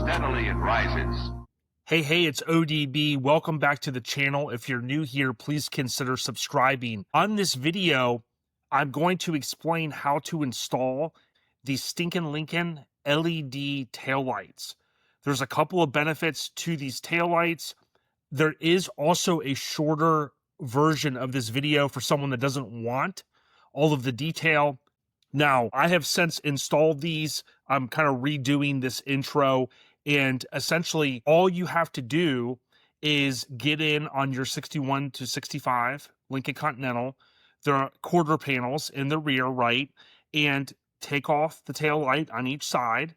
steadily it rises. Hey, it's ODB. Welcome back to the channel. If you're new here, please consider subscribing. On this video, I'm going to explain how to install the Stinkin LED taillights. There's a couple of benefits to these taillights. There is also a shorter version of this video for someone that doesn't want all of the detail. Now, I have since installed these. I'm kind of redoing this intro, and essentially all you have to do is get in on your 61 to 65 Lincoln Continental. There are quarter panels in the rear, right? And take off the tail light on each side.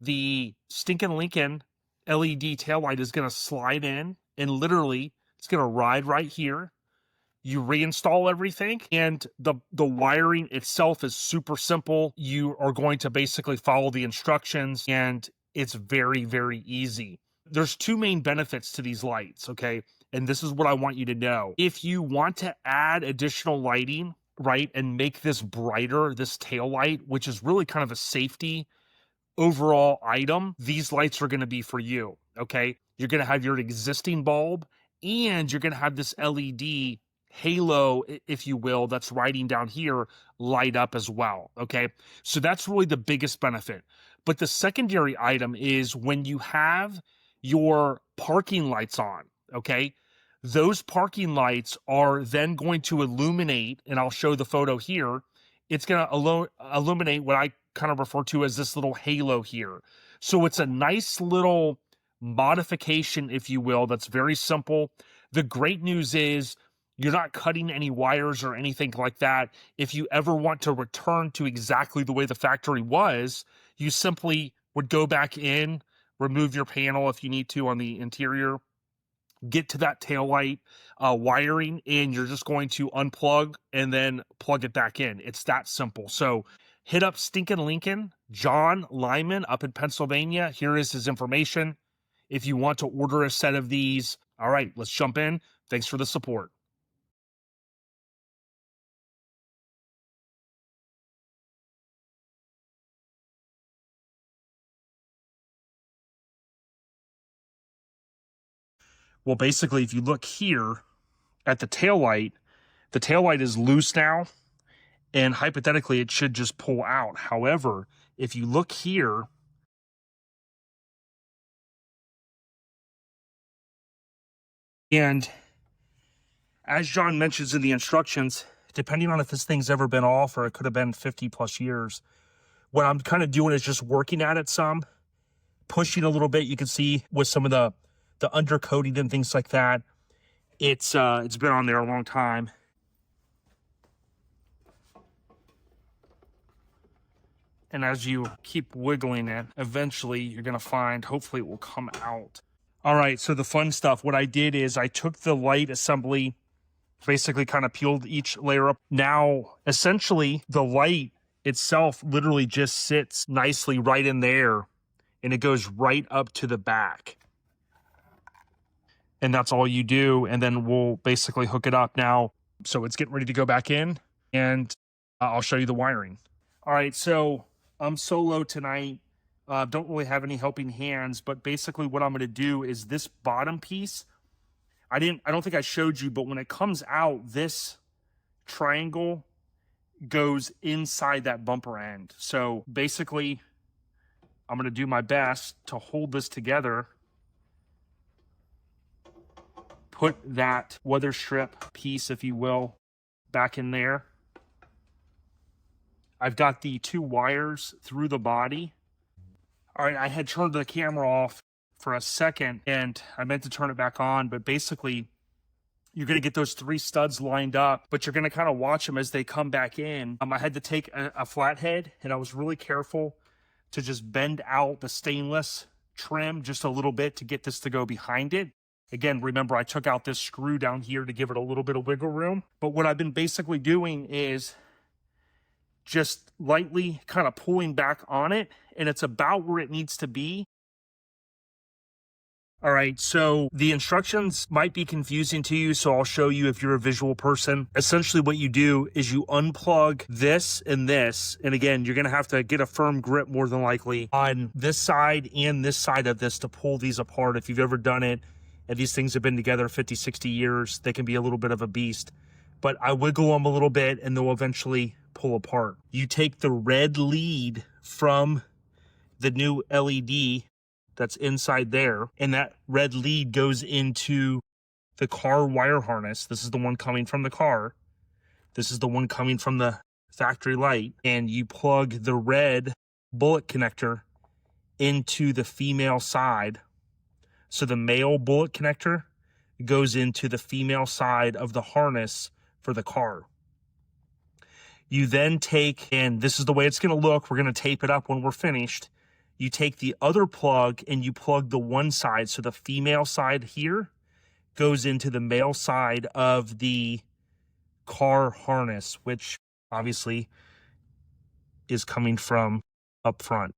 The Stinkin Lincoln LED tail light is going to slide in, and literally it's going to ride right here. You reinstall everything, and the wiring itself is super simple. You are going to basically follow the instructions, and it's very, very easy. There's two main benefits to these lights, okay? And this is what I want you to know. If you want to add additional lighting, right, and make this brighter, this tail light, which is really kind of a safety overall item, these lights are going to be for you, okay? You're going to have your existing bulb, and you're going to have this LED halo, if you will, that's riding down here, light up as well, okay? So that's really the biggest benefit. But the secondary item is when you have your parking lights on, okay? Those parking lights are then going to illuminate, and I'll show the photo here. It's going to illuminate what I kind of refer to as this little halo here. So it's a nice little modification, if you will, that's very simple. The great news is you're not cutting any wires or anything like that. If you ever want to return to exactly the way the factory was, you simply would go back in, remove your panel if you need to on the interior, get to that taillight wiring, and you're just going to unplug and then plug it back in. It's that simple. So hit up Stinkin Lincoln, John Lyman up in Pennsylvania. Here is his information if you want to order a set of these. All right, let's jump in. Thanks for the support. Well, basically, if you look here at the taillight is loose now, and hypothetically, it should just pull out. However, if you look here, and as John mentions in the instructions, depending on if this thing's ever been off or it could have been 50 plus years, what I'm kind of doing is just working at it some, pushing a little bit. You can see with some of the undercoating and things like that, it's been on there a long time. And as you keep wiggling it, eventually you're going to find, hopefully it will come out. All right, so the fun stuff, what I did is I took the light assembly, basically kind of peeled each layer up. Now, essentially, the light itself literally just sits nicely right in there, and it goes right up to the back. And that's all you do, and then we'll basically hook it up now. So it's getting ready to go back in, and I'll show you the wiring. All right, so I'm solo tonight. Don't really have any helping hands, but basically what I'm going to do is this bottom piece, I don't think I showed you, but when it comes out, this triangle goes inside that bumper end. So basically, I'm going to do my best to hold this together, put that weather strip piece, if you will, back in there. I've got the two wires through the body. All right, I had turned the camera off for a second, and I meant to turn it back on, but basically, you're going to get those three studs lined up, but you're going to kind of watch them as they come back in. I had to take a flathead, and I was really careful to just bend out the stainless trim just a little bit to get this to go behind it. Again, remember, I took out this screw down here to give it a little bit of wiggle room. But what I've been basically doing is just lightly kind of pulling back on it, and it's about where it needs to be. All right, so the instructions might be confusing to you, so I'll show you if you're a visual person. Essentially what you do is you unplug this, and again, you're gonna have to get a firm grip more than likely on this side and this side of this to pull these apart. If you've ever done it, and these things have been together 50, 60 years, they can be a little bit of a beast. But I wiggle them a little bit and they'll eventually pull apart. You take the red lead from the new LED that's inside there, and that red lead goes into the car wire harness. This is the one coming from the car. This is the one coming from the factory light, and you plug the red bullet connector into the female side. So the male bullet connector goes into the female side of the harness for the car. You then take, and this is the way it's going to look, we're going to tape it up when we're finished. You take the other plug and you plug the one side. So the female side here goes into the male side of the car harness, which obviously is coming from up front.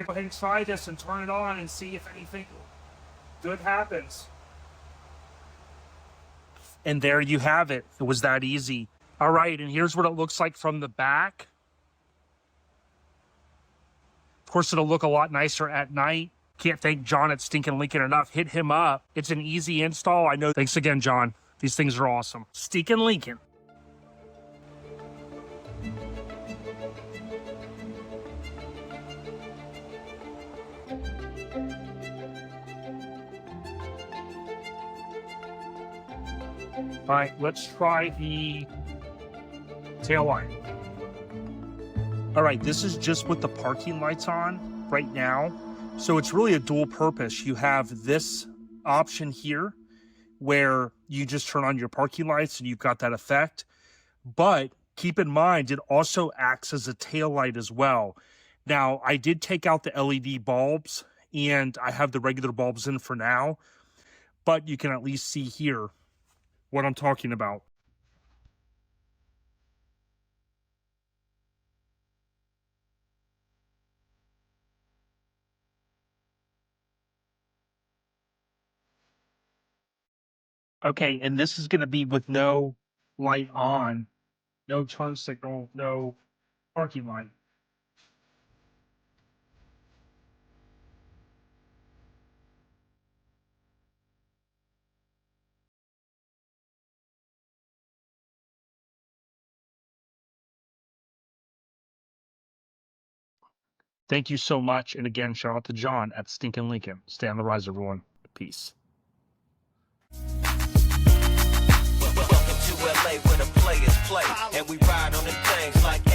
Go ahead and try this and turn it on and see if anything good happens. And there you have it. It was that easy. All right, and here's what it looks like from the back. Of course, it'll look a lot nicer at night. Can't thank John at Stinkin Lincoln enough. Hit him up. It's an easy install. I know. Thanks again, John. These things are awesome. Stinkin Lincoln. All right, let's try the taillight. All right, this is just with the parking lights on right now. So it's really a dual purpose. You have this option here where you just turn on your parking lights and you've got that effect. But keep in mind, it also acts as a tail light as well. Now, I did take out the LED bulbs and I have the regular bulbs in for now, but you can at least see here what I'm talking about. Okay, and this is going to be with no light on, no turn signal, no parking light. Thank you so much. And again, shout out to John at Stinkin Lincoln. Stay on the rise, everyone. Peace. Welcome to LA where the players play, and we ride on the things like